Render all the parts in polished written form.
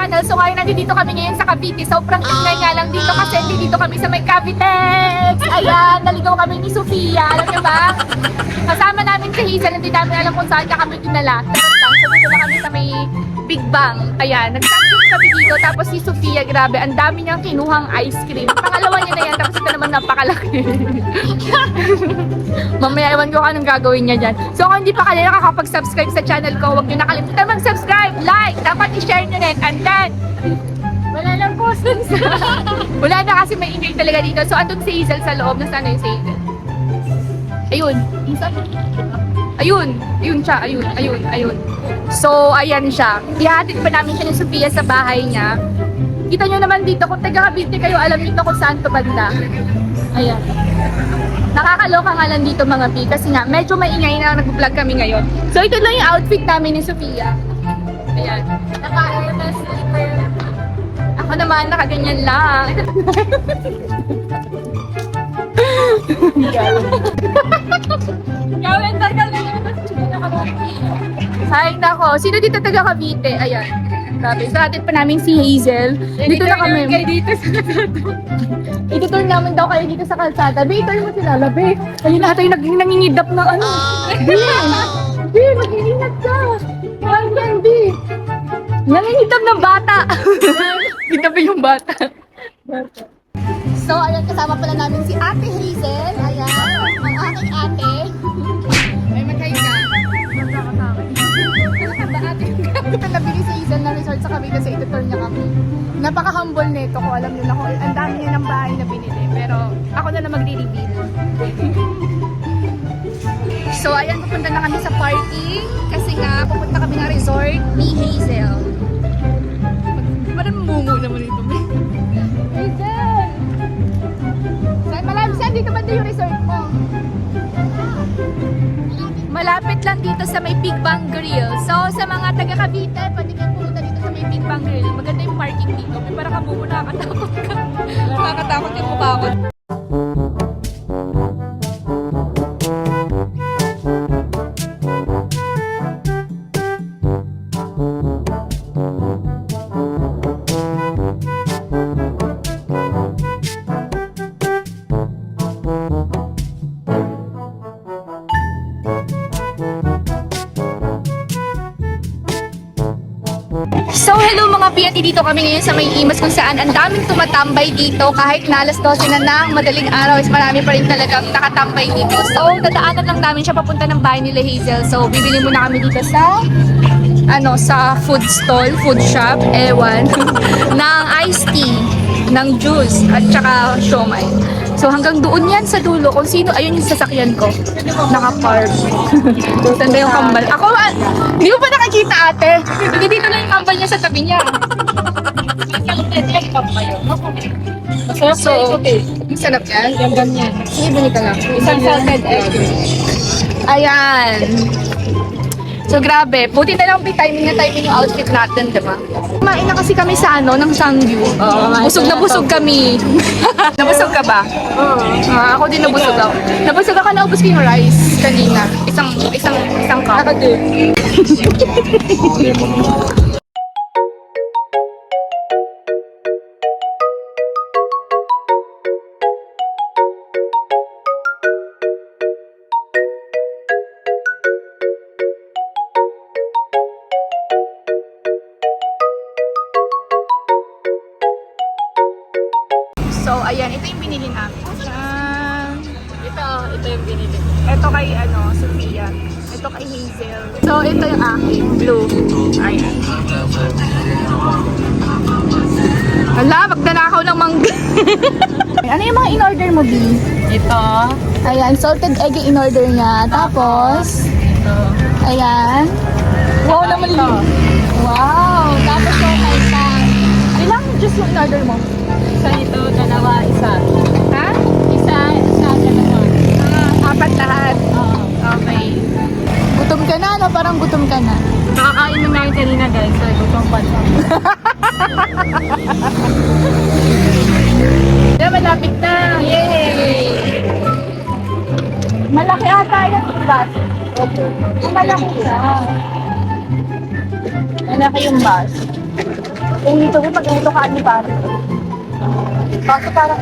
channel. So ngayon nandito kami ngayon sa Cavite. Sobrang ingay nga lang dito kasi hindi dito kami sa may Cavitex. Ayan, naligaw kami ni Sofia. Alam niyo ba? Kasama namin si Hazel. Hindi namin alam kung saan kami dinala. So dito na kami sa may Big Bang. Ayan, nag-practice kami dito. Tapos si Sofia, grabe, ang dami niyang kinuhang ice cream. Pangalawa niya na yan. Tapos ito naman napakalaki. Mamaya ewan ko anong gagawin niya dyan. So kung hindi pa kayo nakakapag-subscribe sa channel ko, huwag niyo nakalimutan mag-subscribe, like, dapat i-share niyo rin. And then, wala lang po. Wala na kasi may ingay talaga dito. So andun si Hazel sa loob. Nasaan na yung si Hazel? Ayun. Ayun. Ayun siya. Ayun. Ayun. Ayun. So ayan siya. Ihatid pa namin siya ni Sofia sa bahay niya. Kita nyo naman dito, kung taga-Cavite kayo, alam nito kung saan to banda. Ayan. Nakakaloka nga lang dito mga P kasi nga medyo maingay na nag-vlog kami ngayon. So ito lang yung outfit namin ni Sofia. Ayan. Naka-airless slipper. Ako naman nakaganyan lang. Gawin tagal na naman. Hay nako, sino dito taga-Cavite? Ayan. Sabi, sa atin pa namin si Hazel. Dito na kami. Dito sa itutur namin daw kayo dito sa kalsada. Be, ito mo sila. Labi. Ayun na tayo nangingidap na ano. Be, mag-iingat ka. Huwag yan, Be. Nangingidap ng bata. Gidap yung bata. So, ayan, kasama pala namin si Ate Hazel. Ayan, ang aking ate. Ay, mag-hi ka. Ito nabili si Hazel na resort sa Cavite sa itutur niya kami. Napaka-humble nito ko. Alam nila ko, ang dami niya ng bahay na binili. Pero ako na magre-reveal. So ayan, pupunta na kami sa parking. Kasi nga, pupunta kami ng resort ni Hazel. Parang mungo naman ito. Hazel! Malapit saan? Dito ba yung resort mo? Malapit lang dito sa may Big Bang Grill. So, sa mga taga-Cavite, pwede kayo pumunta dito sa may Big Bang Grill. Maganda yung parking dito. May parang kabubo, nakakatakot ka. Nakakatakot yung mukha ko. So hello mga piyati, dito kami ngayon sa may Imas kung saan ang daming tumatambay dito kahit na alas 12 na ng madaling araw is marami pa rin talagang nakatambay dito. So dadaanan lang namin siya papunta ng bahay nila Hazel. So bibili muna kami dito sa sa food stall, food shop, ewan, ng iced tea, ng juice at saka siomai. So hanggang doon yan sa dulo kung sino, ayun yung sasakyan ko. Naka-park. Saan yung kambal? Ako, hindi mo pa nakakita ate. Hindi dito lang yung kambal niya sa tabi niya. So, sarap yan? Ganda niya. Sige, balik ka lang. Isang salted egg. Ayan. So grabe, buti na lang timing yung outfit natin, diba? Kumain na kasi kami sa ng Sangyu. Busog na busog kami. Nabusog ka ba? Oo. Ako din nabusog ako. Nabusog ako, naubos ko yung rice kanina. Isang cup. Ako din. So, ayan, ito yung binili namin. Ayan. Ito yung binili. Ito kay, Sofia. Ito kay Hazel. So, ito yung akin. Blue. Ayan. Hala, magdanakaw ng mangga. Ano yung mga in-order mo, B? Ito. Ayan, salted egg yung in-order niya. Tapos, Ito. ayan. Wow, naman ito. Wow. Tapos, yung may pan. Ilang juice yung in-order mo? Isa ito, dalawa, isa. Ha? Isa, dalawa. Apat lahat. Oo. Okay. Gutom ka na, no? Parang gutom ka na. Nakakain na namin kanina guys. So, gutong pa siya. Yeah, malapit na. Yay! Malaki ata yung bus. Okay. Malaki siya. Malaki yung bus. Kung dito mo, pag ganito ka, ano ba? Kaso parang,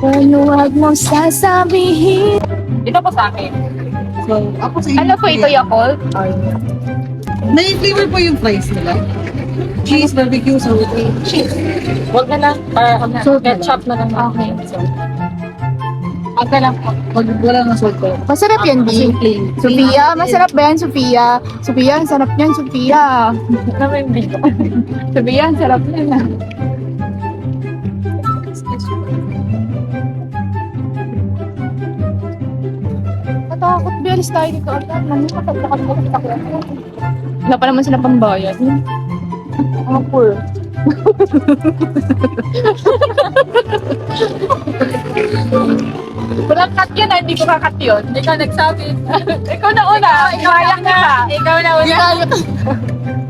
ano wag mong sasabihin? Ito po sa akin. Ako sa Ano po ito, Yakult? May flavor po yung fries nila. Cheese, barbecue, so cheese. Huwag na lang. Ketchup na lang. Okay. Huwag na lang po. Pag wala ng salt ko. Masarap yan, di? Sophia, masarap ba yan, Sophia? Sophia, ang sarap yan, Sophia. Ano ba yung video? Sophia, ang sarap yan. ah. Matakot, bialis tayo dito. Matakot mo kita ko. Wala pa naman sila pambayad. Ang poor. Walang cut yan, hindi ko kakat yun. Ikaw nagsabi. Ikaw na una, iwayak kita. Ikaw na una.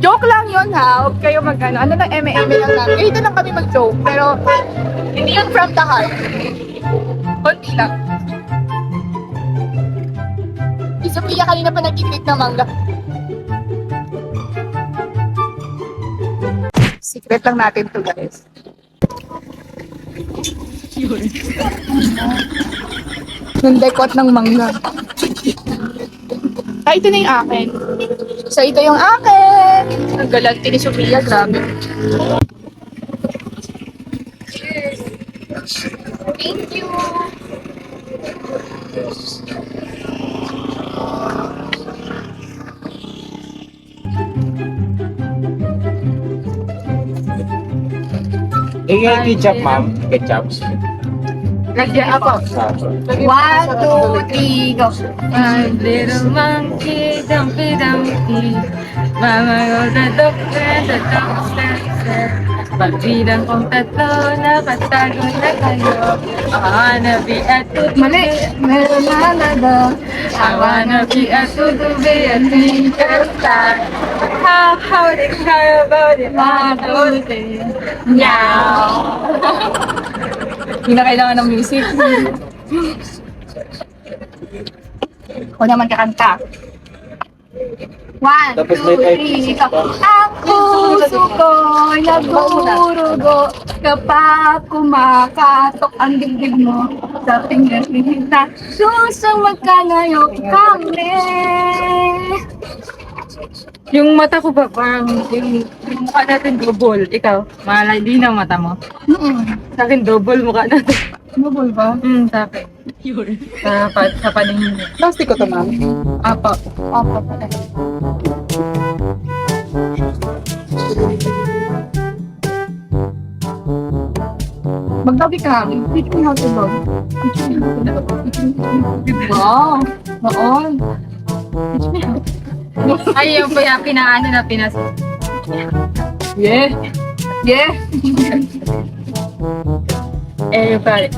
Joke lang yun ha, huwag kayo mag-ano. Ano lang, eme-eme lang namin. Ganito lang kami mag-joke, pero hindi yun from the heart. Konti lang. Si Sophia kanina pa nag-treat ng mangga. Secret lang natin to, guys. Yung dekot ng mangga. Ah, ito na yung akin. So, ito yung akin. Ang galante ni Sophia, grabe. Cheers. Thank you. Ketchup, ma'am. Ketchup. Lagyan ako. 1, 2, 3, go. My little monkey, dumpy dumpy. Mama goes the doctor, the doctor said. Pagbilang kong tatlo, napatago na kayo. I wanna be a tutu. Mali. Meron na nada. I wanna be a tutu, be a twinkle star. How they care about it, I don't think. Meow. Hindi na kailangan ng music. O naman kakanta. 1, Tapos 2, may 3, go. Ang puso ko'y nagurugo kapag kumakatok ang dibdib mo sa pinagpihit na susang magkalayo kami. Yung mata ko ba, parang yung mukha natin double. Ikaw, malay, di na mata mo. Sa akin, double mukha natin. Mabul ba? Sa akin. Sa paningin mo. Plastic ko to, ma'am. Apo. Opo pala. Magdabi ka. Teach me how to dog. Wow. Noon. Teach me how. Ay, yung pinaano na pinas. Yeah. Yeah. Everybody.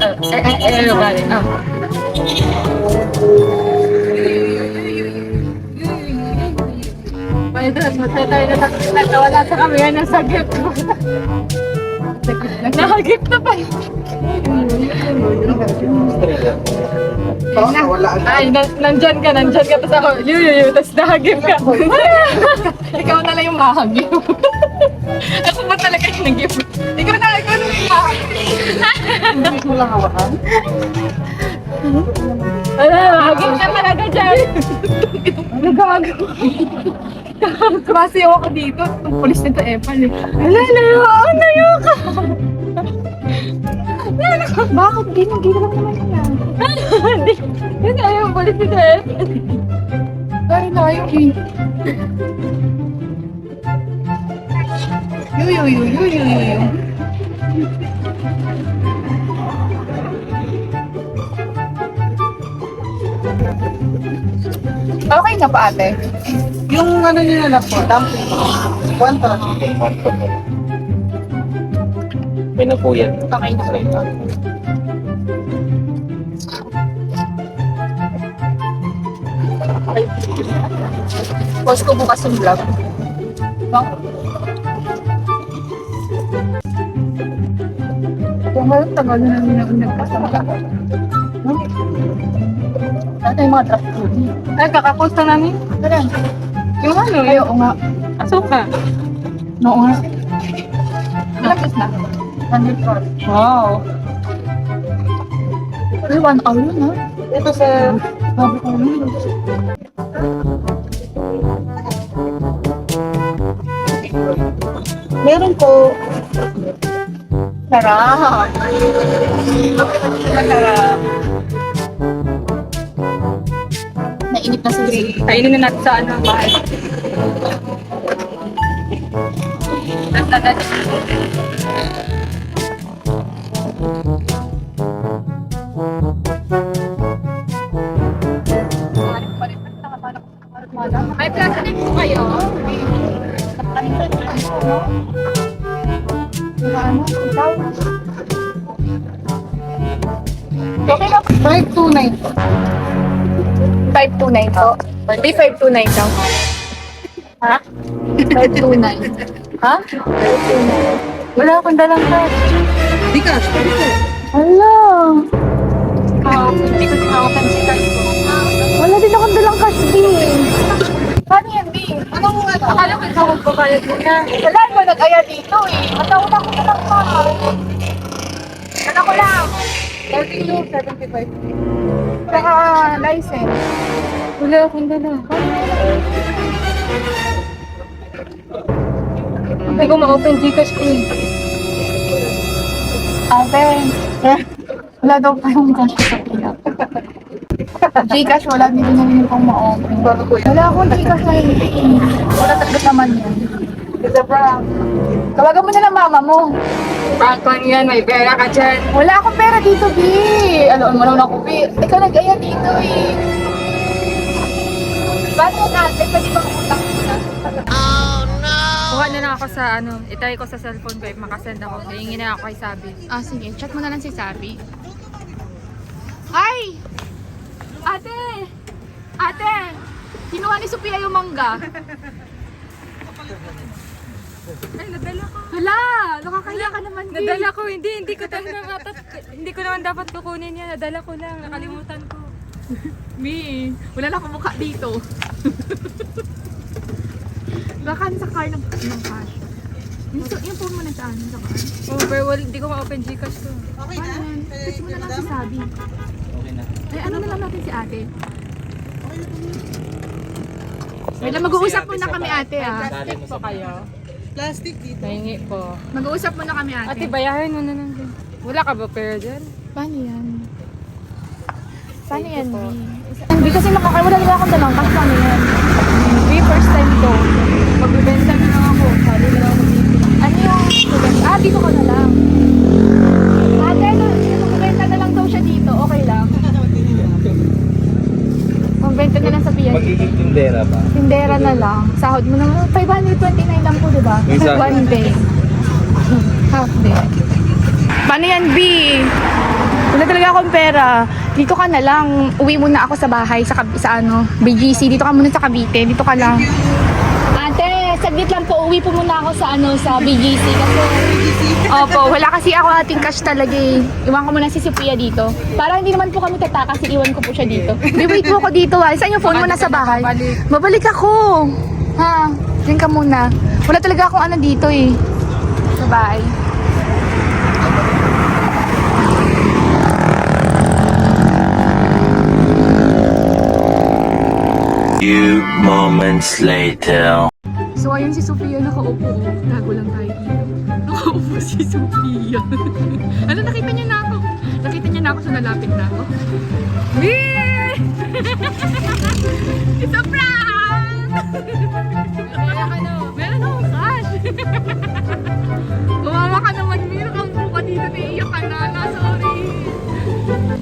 Everybody. Pwede, matay tayo na nawala sa kami yan ng sagip. Nakagip na pa. Ay, nandyan ka, tapos ako, tapos nahagip ka. Ikaw na lang yung mahagip. Ako ba talaga yung nag-give? Ikaw na yung mahagip. Mo lang hawakan. Wala, mahagip ka talaga dyan. Ano gago? Kumasi ako dito. Ang pulis nito Epan eh. Layo ka! Bakit? Gino lang naman yan. Hindi tayo yung polis dito eh. Layo eh. Yo. Okay na pa ate. Yung ano nila na po, dumpling. Kwanta. May na po yan. Okay na pa. Post ko bukas yung vlog. No? Kung ngayon, tagal na namin nagpasama. No? Ano yung mga trap food? Ay, kakapost na namin. Tara. Yung ano, Ay, oo nga. asuka. Oo nga. Ilang piece na? 100 per. Wow. Ay, 1 hour yun, ha? Ito sa... Bago ko yun. Meron po. Sarap. Masarap. Nainip na sa grill. Kainin na natin sa ano, bahay. May plaza din po kayo. Ano? Ikaw? Okay ba? 529. 529 po. Di 529 daw. Ha? 529. Ha? 529. Wala akong dalang cash. Di cash. Pwede po. Hala. Hindi ko tinawakan si cash ko. Wala din akong dalang cash din. Paano yan, B? Anong ano? Akala ko ikaw magbabayad mo na. Wala ko nag-aya dito eh. Matauna ko na lang pa. Ano ko lang? 32.75. Saka license. Wala akong dala. Hindi ko ma-open Gcash ko eh. Ate, wala daw pa yung cash sa pila. Gcash, wala din namin pang ma-open. Wala akong Gcash na hindi. Wala tagot naman yan. It's a prank. Tawagan mo na lang mama mo. Prank lang yan, may pera ka dyan. Wala akong pera dito, B. Alam mo naman ako, B. Ikaw nag-aya dito, eh. Paano natin? Pwede bang utang mo na? Kuha na lang ako sa ano, itay ko sa cellphone ko, makasend ako. Hihingi na ako kay Sabi. Ah, sige. Chat mo na lang si Sabi. Ay! Ate! Ate! Kinuha ni Sophia yung mangga. Ay, nadala ko. Hala! Nakakahiya ka naman, B. Nadala ko, hindi ko hindi ko naman dapat kukunin yan. Nadala ko lang, nakalimutan ko. Mi, wala na akong mukha dito. Baka sa car ng cash. Yung phone mo na saan? Sa car? Oh, pero hindi ko ma-open Gcash ko. Okay na? Paano yan? Text mo na lang si Sabi. Okay na. Ay, ano na lang natin si ate? Wala, mag-uusap muna kami ate ah. Dali mo sa kayo. Plastic dito. Nahingi po. Mag-uusap muna kami ate. Ate, bayahin mo na lang din. Wala ka ba pera dyan? Paano yan? Paano yan, B? Hindi kasi wala nila akong dalang cash. Paano yan? B, first time to. Magbibenta na lang ako. Sabi na lang ako dito. Ano yung student? Ah, dito ka na lang. Ate, magbenta na lang daw siya dito. Okay lang. Magbenta na lang sa PNP. Magiging tindera ba? Tindera na lang. Sahod mo naman. 529 lang po, di ba? May sahod. One day. Half day. Paano yan, B? Wala talaga akong pera. Dito ka na lang. Uwi muna ako sa bahay, sa BGC. Dito ka muna sa Cavite. Dito ka lang. Ate, saglit lang po. Uwi po muna ako sa BGC. Kasi, opo, wala kasi ako ating cash talaga eh. Iwan ko muna si Sophia dito. Para hindi naman po kami tatakas, iwan ko po siya dito. Wait po ako dito ha. Saan yung phone mo nasa bahay? Mabalik ako. Ha? Diyan ka muna. Wala talaga akong ano dito eh. Sa bahay. Few moments later. So ayun si Sophia nakaupo. Tago lang tayo dito. Nakaupo si Sophia. Ano, nakita niya na ako. Nakita niya na ako, so nalapit na ako. Wee! It's a prank! Meron akong cash. Umawa ka naman, Mir. Nakaupo ka dito, naiiyak ka na. Sorry.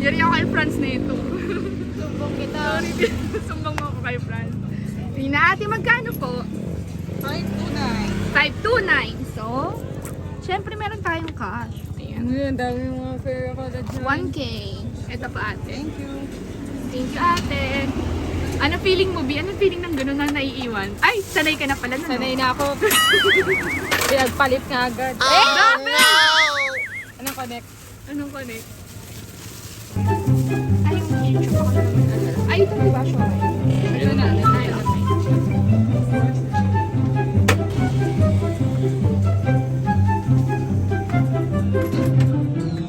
Yari ako kay Franz na ito. Sumbong kita. Sorry, sumbong mo ako kay Franz. Tina, ate, magkano po? 529. 529. So, syempre meron tayong cash. Ayan. Ano yun, dami yung mga pera ko na dyan. 1K. Ito pa ate. Thank you. Thank you ate. Ano feeling mo, B? Ano feeling ng gano'n na naiiwan? Ay, sanay ka na pala na, no? Sanay na ako. Pinagpalit nga agad. Grabe! Anong connect? Anong connect? Ay, yung YouTube ako. Ay, ito diba, siomay? Ito na, tayo na.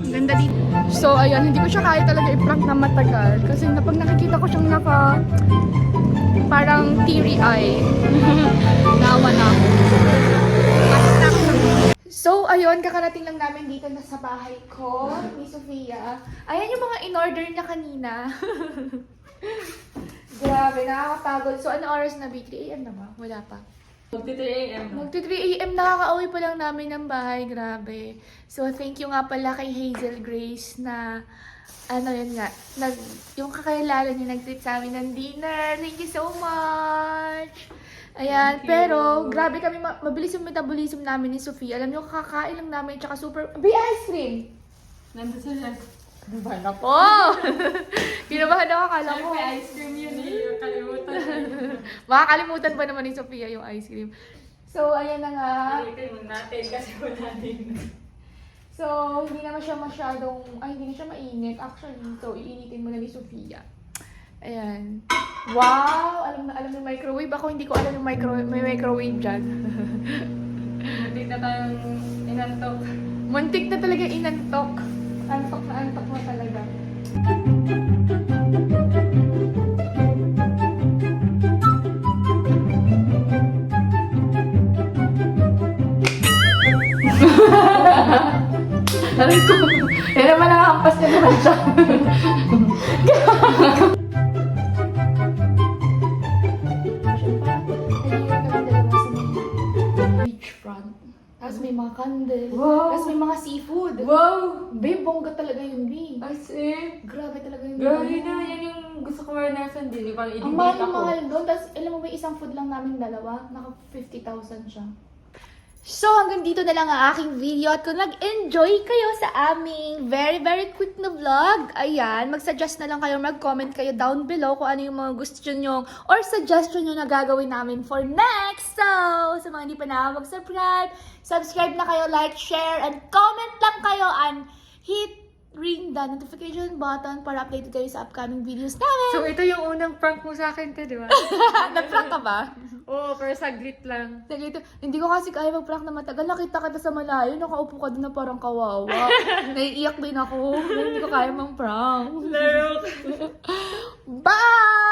Ang ganda dito. So, ayan, hindi ko siya kaya talaga i-prank na matagal. Kasi pag nakikita ko siyang parang teary eye. Nawa na ako. So, ayun, kakarating lang namin dito na sa bahay ko, ni Sofia. Ayan yung mga in-order niya kanina. Grabe, nakakapagod. So, ano oras na, B? 3 AM na ba? Wala pa. Magti 3 AM. Magti 3 AM, nakaka-uwi pa lang namin ng bahay. Grabe. So, thank you nga pala kay Hazel Grace na, yun nga, yung kakilala niya nag-treat sa amin ng dinner. Thank you so much! Ayan, pero grabe kami, mabilis yung metabolism namin ni Sofia. Alam niyo, kakakain lang namin, tsaka super, ice cream! Nandun sa left. Kinabahan ako! Kinabahan ako, akala ko. May ice cream yun eh. Kalimutan. Makakalimutan pa naman ni Sofia yung ice cream. So, ayan na nga. Ilitin natin kasi wala din. So, hindi naman siya hindi na siya mainit. Actually, so, iinitin mo na ni Sofia. Ayan. Wow! Alam yung microwave. Ako hindi ko alam yung microwave. May microwave dyan. Muntik na tayong inantok. Muntik na talaga inantok. Antok na antok mo talaga. Alam ko. Yan naman nakakampas niya naman siya. Beachfront. Tapos may mga candle. Wow! Tapos may mga seafood. Wow! Babe, bongga talaga yun, babe. As in, Grabe talaga yun. grabe na. Yan yung gusto ko maranasan din. Yung parang Ang i-debate ako. mahal doon. Tapos, alam mo ba, isang food lang namin dalawa. Naka 50,000 siya. So, hanggang dito na lang ang aking video. At kung nag-enjoy kayo sa aming very, very quick na vlog, ayan, mag-suggest na lang kayo, mag-comment kayo down below kung ano yung mga gusto nyo or suggestion nyo na gagawin namin for next. So, sa mga hindi pa nakapag-subscribe, subscribe na kayo, like, share, and comment lang kayo, and hit ring the notification button para updated kayo sa upcoming videos namin. So, ito yung unang prank mo sa akin, te, di ba? Nag-prank ka ba? Oo, pero saglit lang. Sige, hindi ko kasi kaya mag-prank na matagal. Nakita kita sa malayo, nakaupo ka doon na parang kawawa. Naiiyak din ako. Hindi ko kaya mang-prank. Laro. Bye!